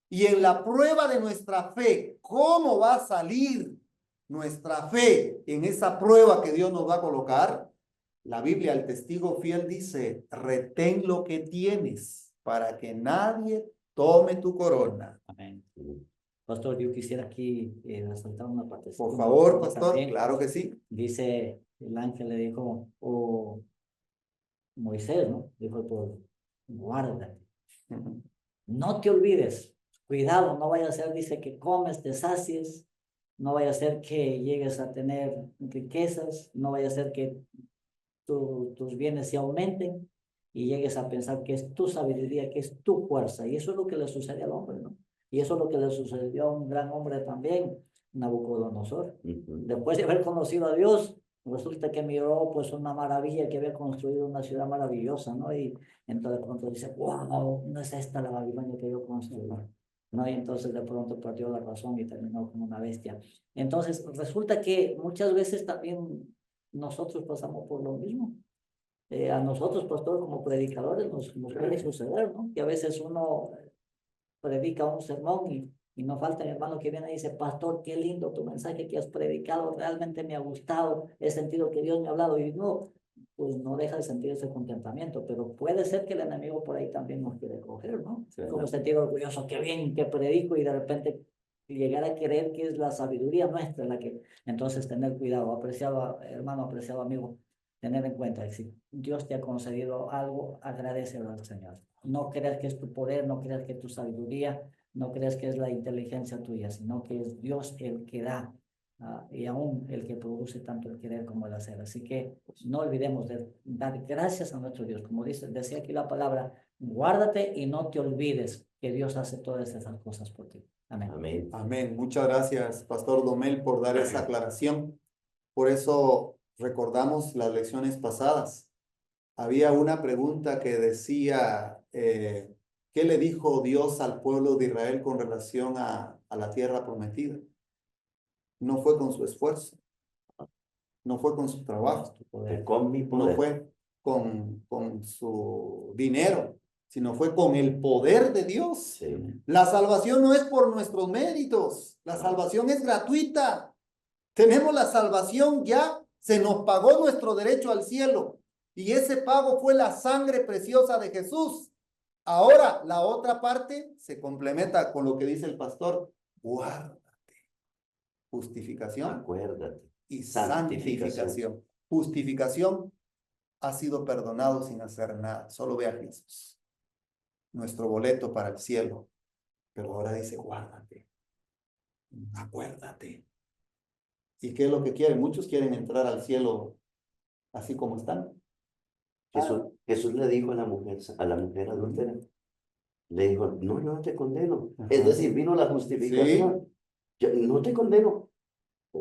Y en la prueba de nuestra fe, ¿cómo va a salir nuestra fe en esa prueba que Dios nos va a colocar? La Biblia, el testigo fiel dice, retén lo que tienes para que nadie tome tu corona. Amén. Pastor, yo quisiera aquí resaltar una parte. Por favor, pastor, también, claro que sí. Dice, el ángel le dijo, o Moisés, ¿no? Dijo, pues, guárdate. No te olvides, cuidado, no vaya a ser, dice, que comes, te sacies, no vaya a ser que llegues a tener riquezas, no vaya a ser que tus bienes se aumenten y llegues a pensar que es tu sabiduría, que es tu fuerza. Y eso es lo que le sucede al hombre, ¿no? Y eso es lo que le sucedió a un gran hombre también, Nabucodonosor. Después de haber conocido a Dios, resulta que miró pues una maravilla, que había construido una ciudad maravillosa, ¿no? Y entonces de pronto dice, wow, no es esta la Babilonia que yo construí, ¿no? Y entonces de pronto perdió la razón y terminó como una bestia. Entonces resulta que muchas veces también nosotros pasamos por lo mismo. A nosotros, pastor, como predicadores, nos puede suceder, ¿no? Que a veces uno predica un sermón y no falta el hermano que viene y dice, pastor, qué lindo tu mensaje que has predicado, realmente me ha gustado, he sentido que Dios me ha hablado, y no, pues no deja de sentir ese contentamiento, pero puede ser que el enemigo por ahí también nos quiere coger, ¿no? Sí, como sentir orgulloso, qué bien que predico, y de repente llegar a creer que es la sabiduría nuestra la que, entonces tener cuidado, apreciado hermano, apreciado amigo, tener en cuenta que si Dios te ha concedido algo, agradécelo al Señor. No creas que es tu poder, no creas que es tu sabiduría, no creas que es la inteligencia tuya, sino que es Dios el que da, y aún el que produce tanto el querer como el hacer. Así que no olvidemos de dar gracias a nuestro Dios. Como decía aquí la palabra, guárdate y no te olvides que Dios hace todas esas cosas por ti. Amén. Amén. Amén. Muchas gracias, Pastor Domel, por dar esa aclaración. Por eso recordamos las lecciones pasadas. Había una pregunta que decía, ¿qué le dijo Dios al pueblo de Israel con relación a la tierra prometida? No fue con su esfuerzo, no fue con su trabajo, con mi poder. No fue con su dinero, sino fue con el poder de Dios. Sí. La salvación no es por nuestros méritos, la salvación es gratuita. Tenemos la salvación ya, se nos pagó nuestro derecho al cielo. Y ese pago fue la sangre preciosa de Jesús. Ahora, la otra parte se complementa con lo que dice el pastor. Guárdate. Justificación. Acuérdate. Y santificación. Justificación, ha sido perdonado sin hacer nada. Solo ve a Jesús. Nuestro boleto para el cielo. Pero ahora dice, guárdate. Acuérdate. ¿Y qué es lo que quieren? Muchos quieren entrar al cielo así como están. Jesús le dijo a la mujer adúltera, le dijo, no, yo no te condeno. Ajá. Es decir, vino la justificación. Sí. Yo no te condeno,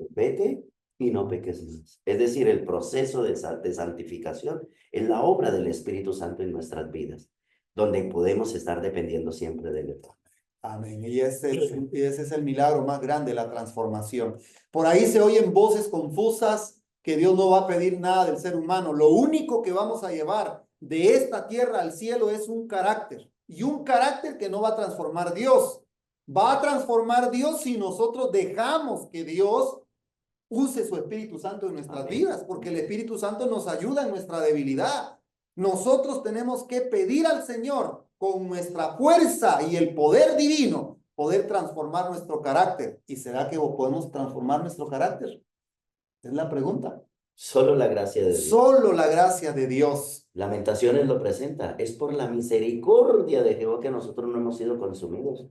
vete y no peques más. Es decir, el proceso de santificación es la obra del Espíritu Santo en nuestras vidas, donde podemos estar dependiendo siempre de Él. Amén. Y ese es el milagro más grande, la transformación. Por ahí se oyen voces confusas que Dios no va a pedir nada del ser humano. Lo único que vamos a llevar de esta tierra al cielo es un carácter. Y un carácter que no va a transformar Dios. Va a transformar Dios si nosotros dejamos que Dios use su Espíritu Santo en nuestras vidas, porque el Espíritu Santo nos ayuda en nuestra debilidad. Nosotros tenemos que pedir al Señor con nuestra fuerza y el poder divino, poder transformar nuestro carácter. ¿Y será que podemos transformar nuestro carácter? Es la pregunta. Solo la gracia de Dios. Solo la gracia de Dios. Lamentaciones lo presenta. Es por la misericordia de Jehová que nosotros no hemos sido consumidos.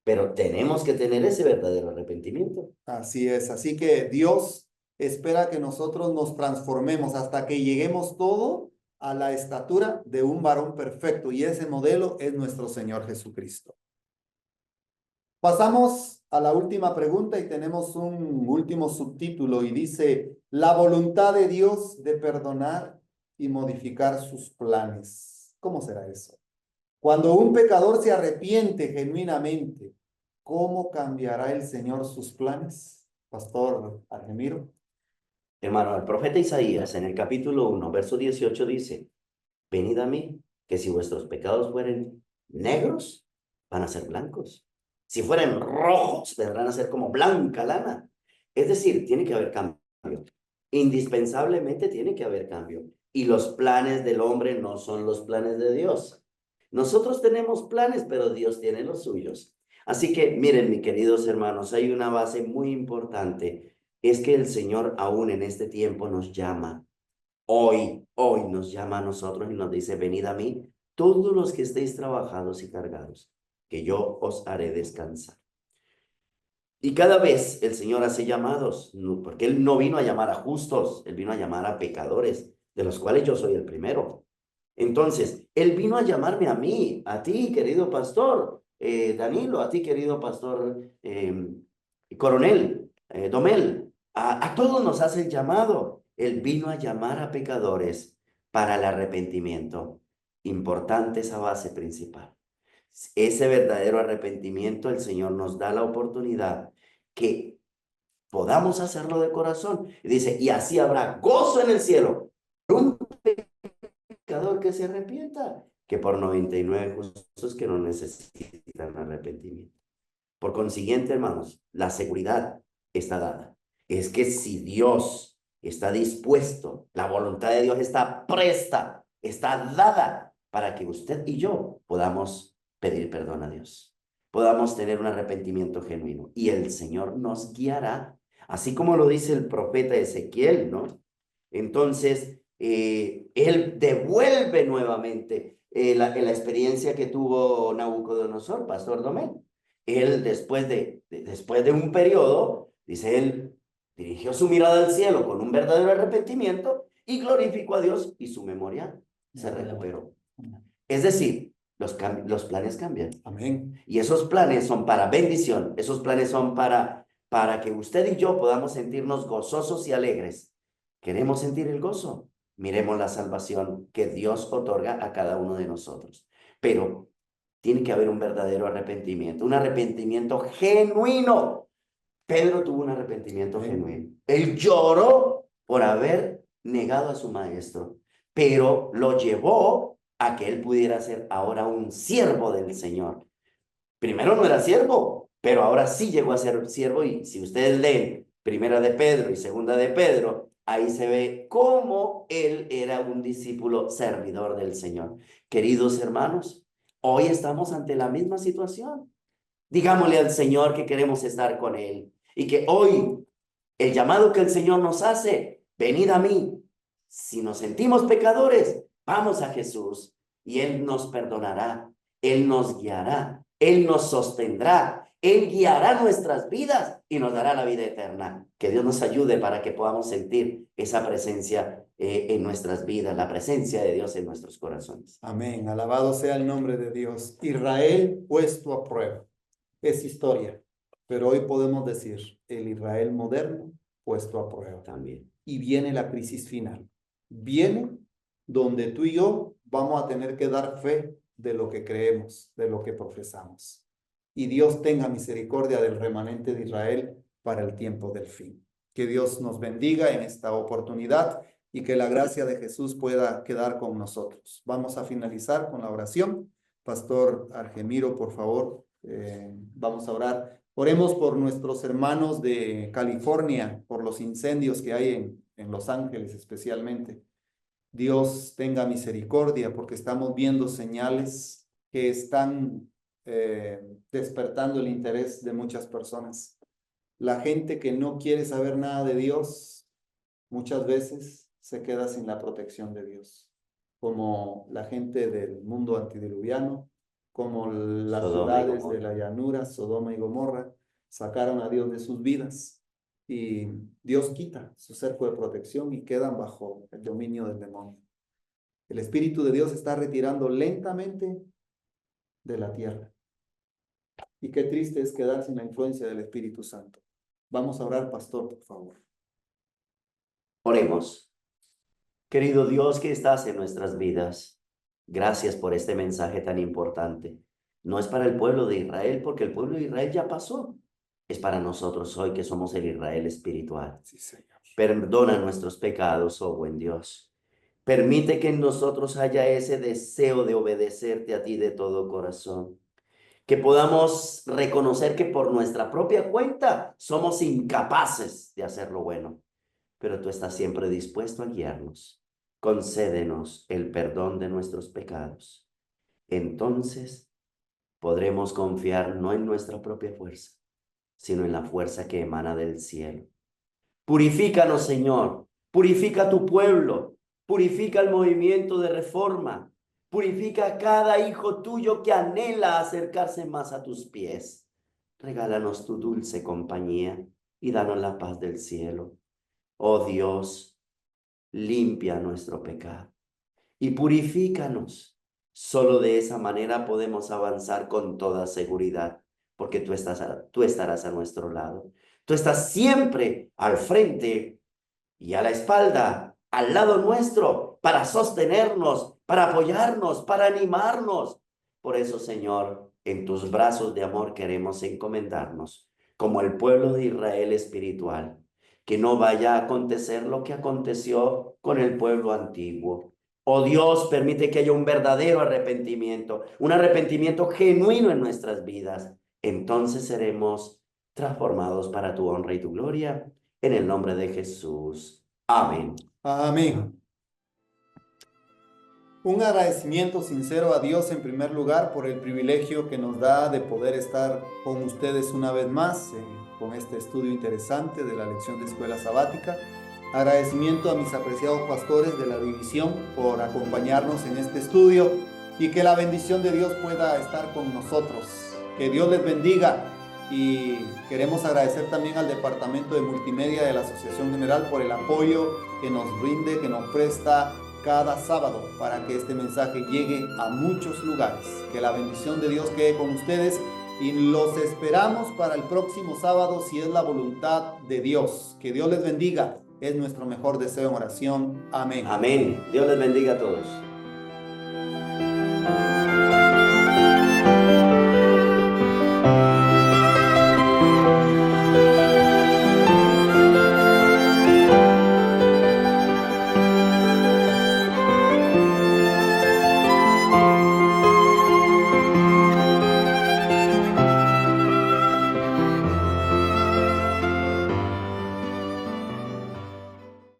Pero tenemos que tener ese verdadero arrepentimiento. Así es. Así que Dios espera que nosotros nos transformemos hasta que lleguemos todo a la estatura de un varón perfecto, y ese modelo es nuestro Señor Jesucristo. Pasamos a la última pregunta y tenemos un último subtítulo y dice, la voluntad de Dios de perdonar y modificar sus planes. ¿Cómo será eso? Cuando un pecador se arrepiente genuinamente, ¿cómo cambiará el Señor sus planes? Pastor Argemiro. Hermano, el profeta Isaías en el capítulo 1, verso 18 dice, venid a mí, que si vuestros pecados fueren negros, van a ser blancos. Si fueren rojos, vendrán a ser como blanca lana. Es decir, tiene que haber cambio. Indispensablemente tiene que haber cambio. Y los planes del hombre no son los planes de Dios. Nosotros tenemos planes, pero Dios tiene los suyos. Así que, miren, mis queridos hermanos, hay una base muy importante. Es que el Señor aún en este tiempo nos llama. Hoy nos llama a nosotros y nos dice, venid a mí, todos los que estéis trabajados y cargados, que yo os haré descansar. Y cada vez el Señor hace llamados, porque Él no vino a llamar a justos, Él vino a llamar a pecadores, de los cuales yo soy el primero. Entonces, Él vino a llamarme a mí, a ti, querido pastor Danilo, a ti, querido pastor coronel Domel, a todos nos hace el llamado. Él vino a llamar a pecadores para el arrepentimiento. Importante esa base principal. Ese verdadero arrepentimiento, el Señor nos da la oportunidad que podamos hacerlo de corazón. Y dice, y así habrá gozo en el cielo. Un pecador que se arrepienta, que por 99 justos que no necesitan arrepentimiento. Por consiguiente, hermanos, la seguridad está dada. Es que si Dios está dispuesto, la voluntad de Dios está presta, está dada para que usted y yo podamos pedir perdón a Dios, podamos tener un arrepentimiento genuino y el Señor nos guiará, así como lo dice el profeta Ezequiel, ¿no? Entonces, él devuelve nuevamente la experiencia que tuvo Nabucodonosor, Pastor Domén. Él después de un periodo, dice él, dirigió su mirada al cielo con un verdadero arrepentimiento y glorificó a Dios y su memoria se recuperó. Es decir, los planes cambian. Amén. Y esos planes son para bendición, esos planes son para que usted y yo podamos sentirnos gozosos y alegres. ¿Queremos sentir el gozo? Miremos la salvación que Dios otorga a cada uno de nosotros. Pero tiene que haber un verdadero arrepentimiento, un arrepentimiento genuino. Pedro tuvo un arrepentimiento genuino. Él lloró por haber negado a su maestro, pero lo llevó a que él pudiera ser ahora un siervo del Señor. Primero no era siervo, pero ahora sí llegó a ser siervo, y si ustedes leen Primera de Pedro y Segunda de Pedro, ahí se ve cómo él era un discípulo servidor del Señor. Queridos hermanos, hoy estamos ante la misma situación. Digámosle al Señor que queremos estar con Él y que hoy el llamado que el Señor nos hace, venid a mí. Si nos sentimos pecadores, vamos a Jesús y Él nos perdonará, Él nos guiará, Él nos sostendrá, Él guiará nuestras vidas y nos dará la vida eterna. Que Dios nos ayude para que podamos sentir esa presencia en nuestras vidas, la presencia de Dios en nuestros corazones. Amén. Alabado sea el nombre de Dios. Israel puesto a prueba. Es historia, pero hoy podemos decir el Israel moderno puesto a prueba. También. Y viene la crisis final. Viene donde tú y yo vamos a tener que dar fe de lo que creemos, de lo que profesamos. Y Dios tenga misericordia del remanente de Israel para el tiempo del fin. Que Dios nos bendiga en esta oportunidad y que la gracia de Jesús pueda quedar con nosotros. Vamos a finalizar con la oración. Pastor Argemiro, por favor, vamos a orar. Oremos por nuestros hermanos de California, por los incendios que hay en Los Ángeles especialmente. Dios tenga misericordia porque estamos viendo señales que están despertando el interés de muchas personas. La gente que no quiere saber nada de Dios, muchas veces se queda sin la protección de Dios, como la gente del mundo antediluviano, como las ciudades de la llanura, Sodoma y Gomorra, sacaron a Dios de sus vidas. y Dios quita su cerco de protección y quedan bajo el dominio del demonio. El Espíritu de Dios está retirando lentamente de la tierra. Y qué triste es quedar sin la influencia del Espíritu Santo. Vamos a orar, pastor, por favor. Oremos. Querido Dios que estás en nuestras vidas, gracias por este mensaje tan importante. No es para el pueblo de Israel, porque el pueblo de Israel ya pasó. Es para nosotros hoy que somos el Israel espiritual. Sí, Señor. Perdona nuestros pecados, oh buen Dios. Permite que en nosotros haya ese deseo de obedecerte a ti de todo corazón. Que podamos reconocer que por nuestra propia cuenta somos incapaces de hacer lo bueno, pero tú estás siempre dispuesto a guiarnos. Concédenos el perdón de nuestros pecados. Entonces podremos confiar no en nuestra propia fuerza, sino en la fuerza que emana del cielo. Purifícanos, Señor. Purifica tu pueblo. Purifica el movimiento de reforma. Purifica a cada hijo tuyo que anhela acercarse más a tus pies. Regálanos tu dulce compañía y danos la paz del cielo. Oh Dios, limpia nuestro pecado y purifícanos. Solo de esa manera podemos avanzar con toda seguridad, porque tú estarás a nuestro lado. Tú estás siempre al frente y a la espalda, al lado nuestro, para sostenernos, para apoyarnos, para animarnos. Por eso, Señor, en tus brazos de amor queremos encomendarnos, como el pueblo de Israel espiritual, que no vaya a acontecer lo que aconteció con el pueblo antiguo. Oh Dios, permite que haya un verdadero arrepentimiento, un arrepentimiento genuino en nuestras vidas. Entonces seremos transformados para tu honra y tu gloria. En el nombre de Jesús. Amén. Amén. Un agradecimiento sincero a Dios en primer lugar por el privilegio que nos da de poder estar con ustedes una vez más con este estudio interesante de la lección de escuela sabática. Agradecimiento a mis apreciados pastores de la división por acompañarnos en este estudio y que la bendición de Dios pueda estar con nosotros. Que Dios les bendiga. Y queremos agradecer también al Departamento de Multimedia de la Asociación General por el apoyo que nos rinde, que nos presta cada sábado para que este mensaje llegue a muchos lugares. Que la bendición de Dios quede con ustedes y los esperamos para el próximo sábado si es la voluntad de Dios. Que Dios les bendiga. Es nuestro mejor deseo en oración. Amén. Amén. Dios les bendiga a todos.